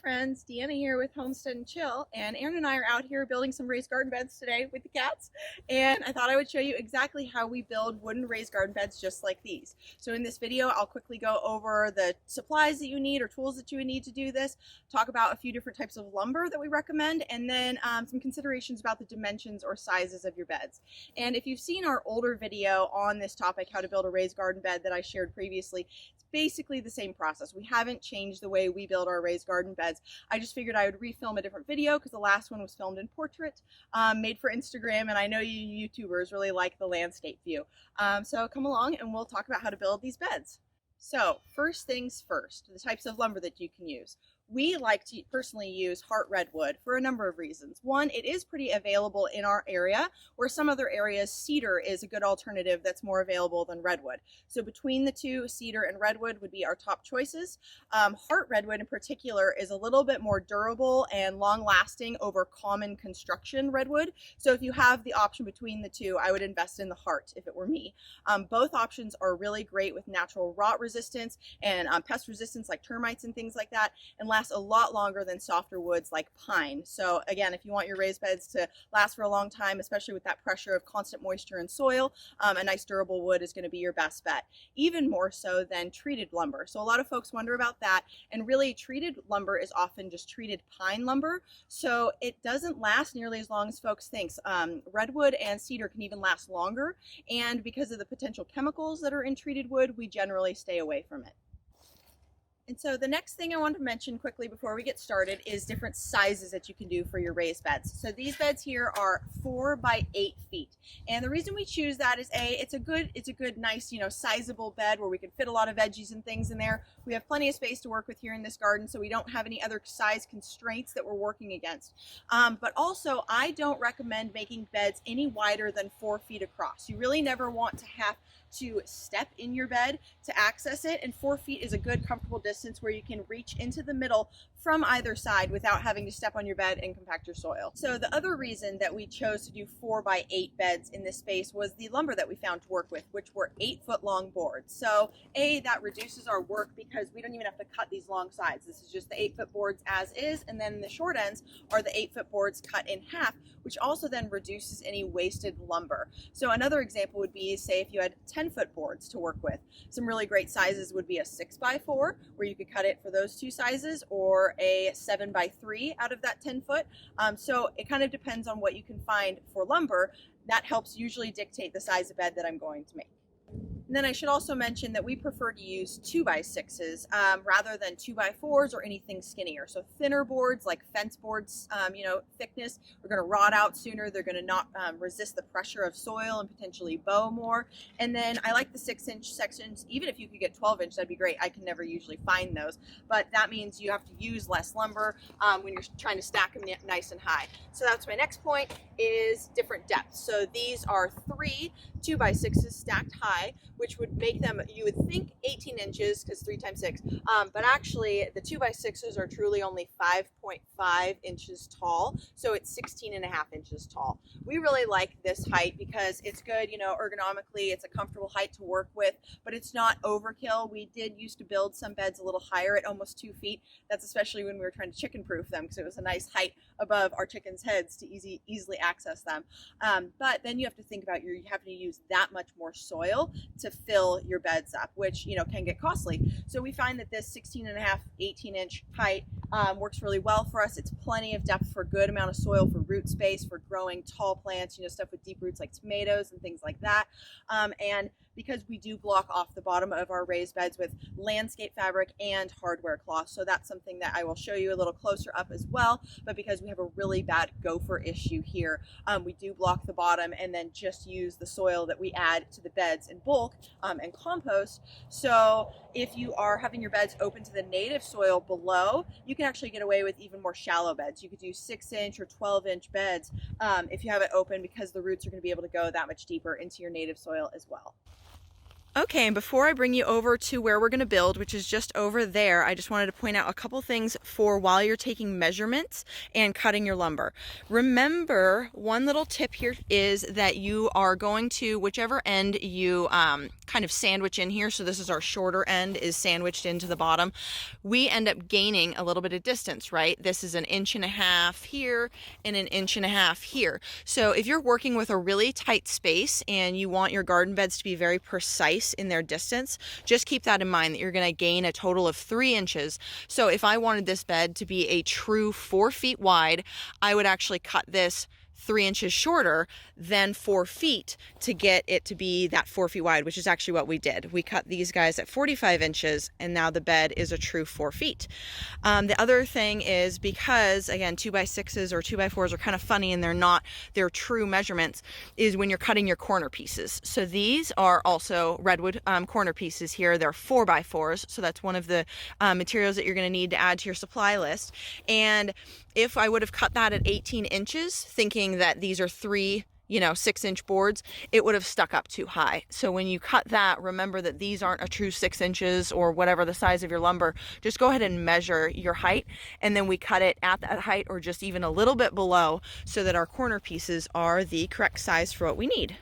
friends, Deanna here with Homestead and Chill, and Aaron and I are out here building some raised garden beds today with the cats, and I thought I would show you exactly how we build wooden raised garden beds just like these. So in this video I'll quickly go over the supplies that you need or tools that you would need to do this, talk about a few different types of lumber that we recommend, and then some considerations about the dimensions or sizes of your beds. And if you've seen our older video on this topic, how to build a raised garden bed, that I shared previously, it's basically the same process. We haven't changed the way we build our raised garden beds. I just figured I would refilm a different video because the last one was filmed in portrait, made for Instagram, and I know you YouTubers really like the landscape view. So come along and we'll talk about how to build these beds. So first things first, the types of lumber that you can use. We like to personally use heart redwood for a number of reasons. One, it is pretty available in our area, where some other areas cedar is a good alternative that's more available than redwood. So between the two, cedar and redwood would be our top choices. Heart redwood in particular is a little bit more durable and long lasting over common construction redwood. So if you have the option between the two, I would invest in the heart if it were me. Both options are really great with natural rot resistance and pest resistance like termites and things like that, and last a lot longer than softer woods like pine. So again, if you want your raised beds to last for a long time, especially with that pressure of constant moisture in soil, a nice durable wood is going to be your best bet, even more so than treated lumber. So a lot of folks wonder about that, and really treated lumber is often just treated pine lumber, so it doesn't last nearly as long as folks think. Redwood and cedar can even last longer, and because of the potential chemicals that are in treated wood, we generally stay away from it. And so the next thing I want to mention quickly before we get started is different sizes that you can do for your raised beds. So these beds here are 4 by 8 feet. And the reason we choose that is it's a good, nice, sizable bed where we can fit a lot of veggies and things in there. We have plenty of space to work with here in this garden, so we don't have any other size constraints that we're working against. But also, I don't recommend making beds any wider than 4 feet across. You really never want to have to step in your bed to access it, and 4 feet is a good comfortable distance where you can reach into the middle from either side without having to step on your bed and compact your soil. So the other reason that we chose to do 4 by 8 beds in this space was the lumber that we found to work with, which were 8-foot long boards. So that reduces our work because we don't even have to cut these long sides. This is just the 8-foot boards as is, and then the short ends are the 8-foot boards cut in half, which also then reduces any wasted lumber. So another example would be, say, if you had 10-foot boards to work with. Some really great sizes would be a 6x4, where you could cut it for those two sizes, or a 7x3 out of that 10-foot. So it kind of depends on what you can find for lumber. That helps usually dictate the size of bed that I'm going to make. And then I should also mention that we prefer to use 2x6s rather than 2x4s or anything skinnier. So thinner boards like fence boards, thickness, are going to rot out sooner. They're going to not resist the pressure of soil and potentially bow more. And then I like the 6-inch sections. Even if you could get 12-inch, that'd be great. I can never usually find those, but that means you have to use less lumber when you're trying to stack them nice and high. So that's my next point, is different depths. So these are 3 2x6s stacked high, which would make them, you would think 18 inches because 3 times 6, but actually the 2x6s are truly only 5.5 inches tall, so it's 16.5 inches tall. We really like this height because it's good, ergonomically, it's a comfortable height to work with, but it's not overkill. We did used to build some beds a little higher at almost 2 feet. That's especially when we were trying to chicken proof them, because it was a nice height above our chickens' heads to easily access them. But then you have to think about you having to use that much more soil to fill your beds up, which can get costly. So we find that this 16.5, 18-inch height works really well for us. It's plenty of depth for a good amount of soil, for root space, for growing tall plants, stuff with deep roots like tomatoes and things like that. And because we do block off the bottom of our raised beds with landscape fabric and hardware cloth, so that's something that I will show you a little closer up as well. But because we have a really bad gopher issue here, we do block the bottom and then just use the soil that we add to the beds in bulk and compost. So if you are having your beds open to the native soil below, you can actually get away with even more shallow beds. You could do 6-inch or 12-inch beds if you have it open, because the roots are going to be able to go that much deeper into your native soil as well. Okay, and before I bring you over to where we're going to build, which is just over there, I just wanted to point out a couple things for while you're taking measurements and cutting your lumber. Remember, one little tip here is that you are going to, whichever end you kind of sandwich in here, so this is our shorter end is sandwiched into the bottom, we end up gaining a little bit of distance, right? This is 1.5 inches here and 1.5 inches here. So if you're working with a really tight space and you want your garden beds to be very precise in their distance, just keep that in mind that you're going to gain a total of 3 inches. So if I wanted this bed to be a true 4 feet wide, I would actually cut this 3 inches shorter than 4 feet to get it to be that 4 feet wide, which is actually what we did. We cut these guys at 45 inches and now the bed is a true 4 feet. The other thing is, because again 2x6s or 2x4s are kind of funny and they're true measurements, is when you're cutting your corner pieces. So these are also redwood corner pieces here. They're 4x4s, so that's one of the materials that you're going to need to add to your supply list. And if I would have cut that at 18 inches, thinking that these are 3 6-inch boards, it would have stuck up too high. So when you cut that, remember that these aren't a true 6 inches or whatever the size of your lumber. Just go ahead and measure your height, and then we cut it at that height or just even a little bit below so that our corner pieces are the correct size for what we need.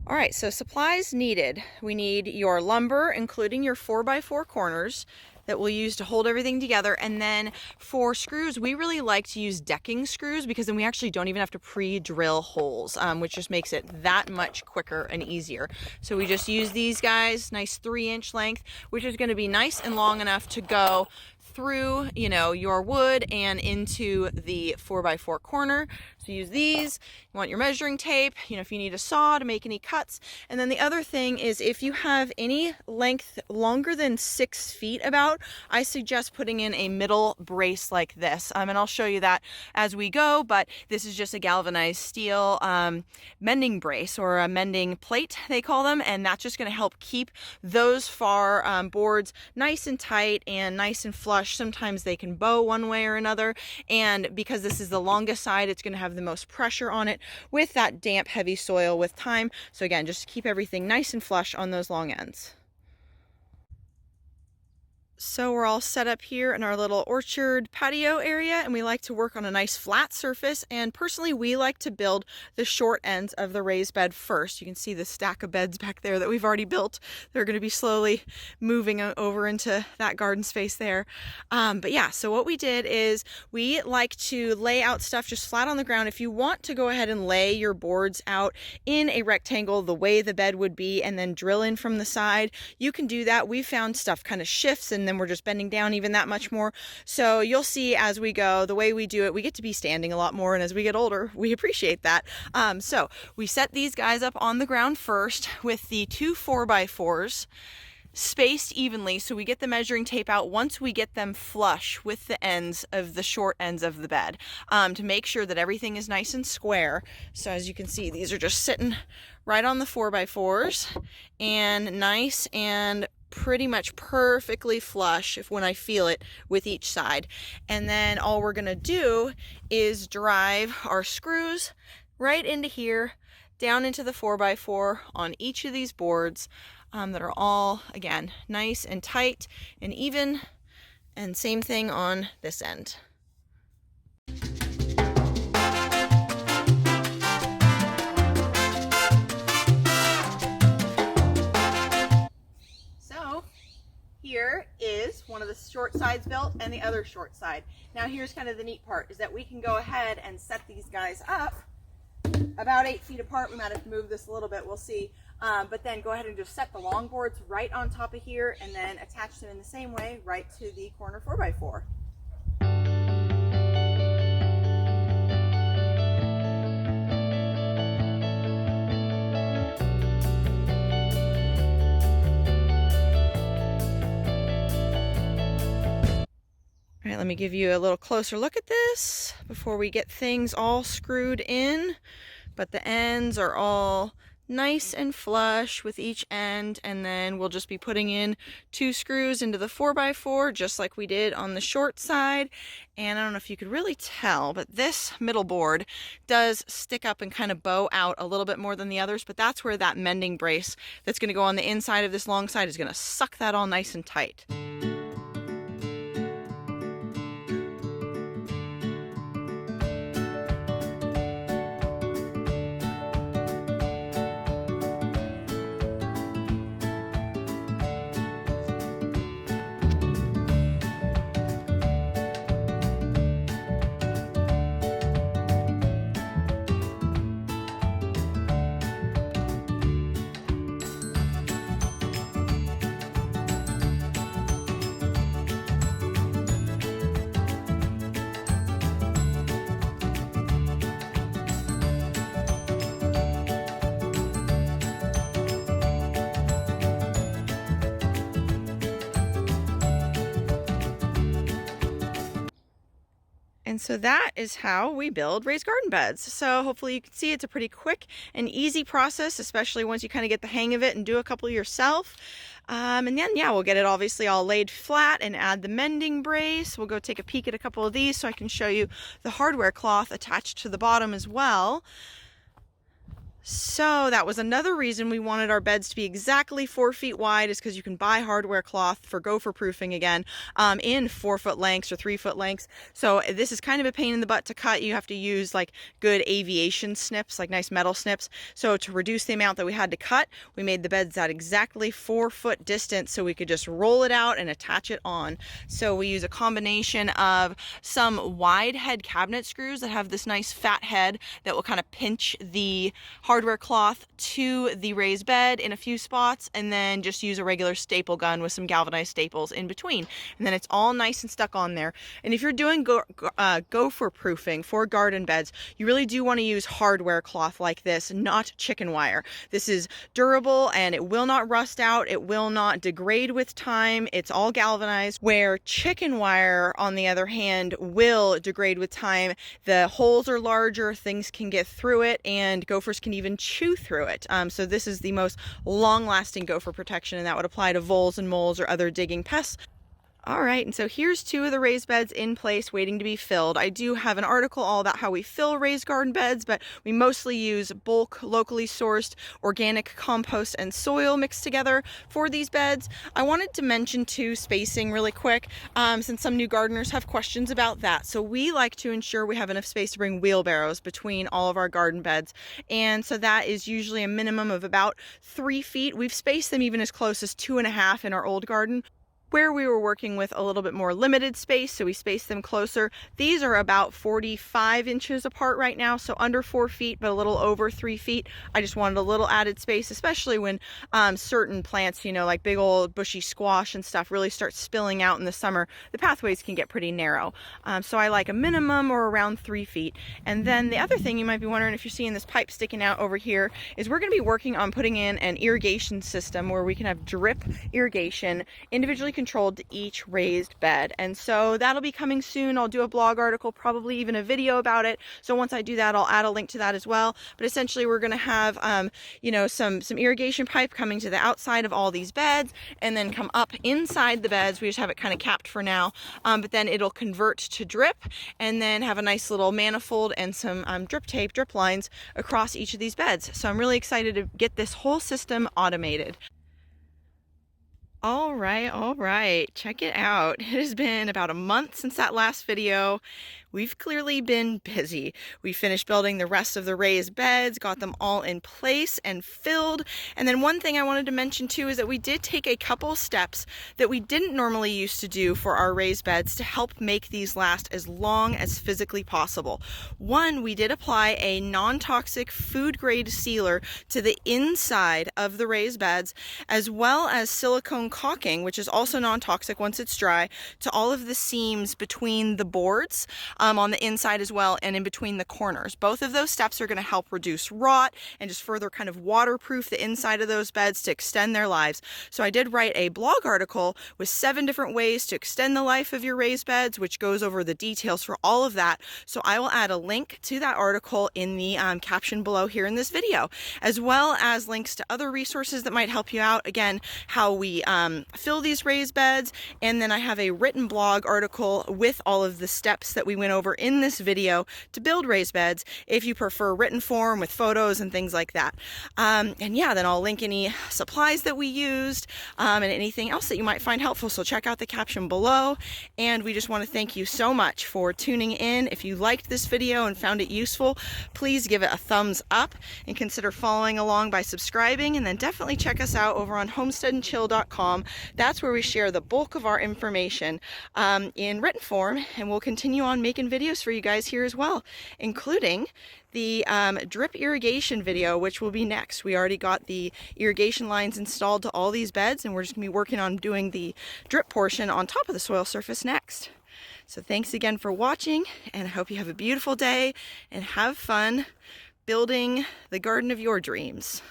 All right, so supplies needed. We need your lumber, including your 4x4 corners that we'll use to hold everything together. And then for screws, we really like to use decking screws because then we actually don't even have to pre-drill holes, which just makes it that much quicker and easier. So we just use these guys, nice 3-inch length, which is going to be nice and long enough to go through, your wood and into the 4x4 corner. So use these. You want your measuring tape, if you need a saw to make any cuts. And then the other thing is, if you have any length longer than 6 feet about, I suggest putting in a middle brace like this. And I'll show you that as we go, but this is just a galvanized steel mending brace, or a mending plate, they call them. And that's just going to help keep those far boards nice and tight and nice and flush. Sometimes they can bow one way or another, and because this is the longest side, it's going to have the most pressure on it with that damp, heavy soil with time. So again, just keep everything nice and flush on those long ends. So we're all set up here in our little orchard patio area, and we like to work on a nice flat surface. And personally, we like to build the short ends of the raised bed first. You can see the stack of beds back there that we've already built. They're going to be slowly moving over into that garden space there. But yeah, so what we did is we like to lay out stuff just flat on the ground. If you want to go ahead and lay your boards out in a rectangle the way the bed would be and then drill in from the side, you can do that. We found stuff kind of shifts and then we're just bending down even that much more. So you'll see as we go, the way we do it, we get to be standing a lot more, and as we get older, we appreciate that. So we set these guys up on the ground first with the 2 4x4s spaced evenly, so we get the measuring tape out once we get them flush with the ends of the short ends of the bed, to make sure that everything is nice and square. So as you can see, these are just sitting right on the 4x4s and nice and pretty much perfectly flush when I feel it with each side. And then all we're gonna do is drive our screws right into here, down into the 4x4 on each of these boards, that are all, again, nice and tight and even, and same thing on this end. So here is one of the short sides built and the other short side. Now here's kind of the neat part, is that we can go ahead and set these guys up about 8 feet apart. We might have to move this a little bit, we'll see. But then go ahead and just set the long boards right on top of here and then attach them in the same way right to the corner 4x4. All right, let me give you a little closer look at this before we get things all screwed in. But the ends are all nice and flush with each end, and then we'll just be putting in 2 screws into the 4x4 just like we did on the short side. And I don't know if you could really tell, but this middle board does stick up and kind of bow out a little bit more than the others, but that's where that mending brace that's going to go on the inside of this long side is going to suck that all nice and tight. And so that is how we build raised garden beds. So hopefully you can see it's a pretty quick and easy process, especially once you kind of get the hang of it and do a couple yourself. And then, yeah, we'll get it obviously all laid flat and add the mending brace. We'll go take a peek at a couple of these so I can show you the hardware cloth attached to the bottom as well. So that was another reason we wanted our beds to be exactly 4 feet wide, is because you can buy hardware cloth for gopher proofing again in 4-foot lengths or 3-foot lengths. So this is kind of a pain in the butt to cut. You have to use like good aviation snips, like nice metal snips. So to reduce the amount that we had to cut, we made the beds at exactly 4-foot distance so we could just roll it out and attach it on. So we use a combination of some wide head cabinet screws that have this nice fat head that will kind of pinch the hardware cloth to the raised bed in a few spots, and then just use a regular staple gun with some galvanized staples in between, and then it's all nice and stuck on there. And if you're doing gopher proofing for garden beds, you really do want to use hardware cloth like this, not chicken wire. This is durable and it will not rust out, it will not degrade with time, it's all galvanized, where chicken wire on the other hand will degrade with time. The holes are larger, things can get through it, and gophers can even chew through it. So this is the most long-lasting gopher protection, and that would apply to voles and moles or other digging pests. All right, and so here's 2 of the raised beds in place waiting to be filled. I do have an article all about how we fill raised garden beds, but we mostly use bulk, locally sourced organic compost and soil mixed together for these beds. I wanted to mention too spacing really quick, since some new gardeners have questions about that. So we like to ensure we have enough space to bring wheelbarrows between all of our garden beds, and so that is usually a minimum of about 3 feet. We've spaced them even as close as 2.5 in our old garden, where we were working with a little bit more limited space, so we spaced them closer. These are about 45 inches apart right now, so under 4 feet, but a little over 3 feet. I just wanted a little added space, especially when certain plants, you know, like big old bushy squash and stuff really start spilling out in the summer. The pathways can get pretty narrow. So I like a minimum or around 3 feet. And then the other thing you might be wondering, if you're seeing this pipe sticking out over here, is we're gonna be working on putting in an irrigation system where we can have drip irrigation individually controlled to each raised bed. And so that'll be coming soon. I'll do a blog article, probably even a video about it. So once I do that, I'll add a link to that as well. But essentially we're going to have, you know, some irrigation pipe coming to the outside of all these beds and then come up inside the beds. We just have it kind of capped for now. But then it'll convert to drip and then have a nice little manifold and some drip tape, drip lines across each of these beds. So I'm really excited to get this whole system automated. All right, check it out. It has been about a month since that last video. We've clearly been busy. We finished building the rest of the raised beds, got them all in place and filled. And then one thing I wanted to mention too is that we did take a couple steps that we didn't normally used to do for our raised beds to help make these last as long as physically possible. One, we did apply a non-toxic food grade sealer to the inside of the raised beds, as well as silicone caulking, which is also non-toxic once it's dry, to all of the seams between the boards. on the inside as well, and in between the corners. Both of those steps are going to help reduce rot and just further kind of waterproof the inside of those beds to extend their lives. So I did write a blog article with 7 different ways to extend the life of your raised beds, which goes over the details for all of that. So I will add a link to that article in the caption below here in this video, as well as links to other resources that might help you out. Again, how we fill these raised beds, and then I have a written blog article with all of the steps that we went over in this video to build raised beds, if you prefer written form with photos and things like that. And yeah, then I'll link any supplies that we used and anything else that you might find helpful. So check out the caption below. And we just want to thank you so much for tuning in. If you liked this video and found it useful, please give it a thumbs up and consider following along by subscribing. And then definitely check us out over on homesteadandchill.com. That's where we share the bulk of our information in written form, and we'll continue on making videos for you guys here as well, including the drip irrigation video, which will be next. We already got the irrigation lines installed to all these beds, and we're just gonna be working on doing the drip portion on top of the soil surface next. So thanks again for watching, and I hope you have a beautiful day and have fun building the garden of your dreams.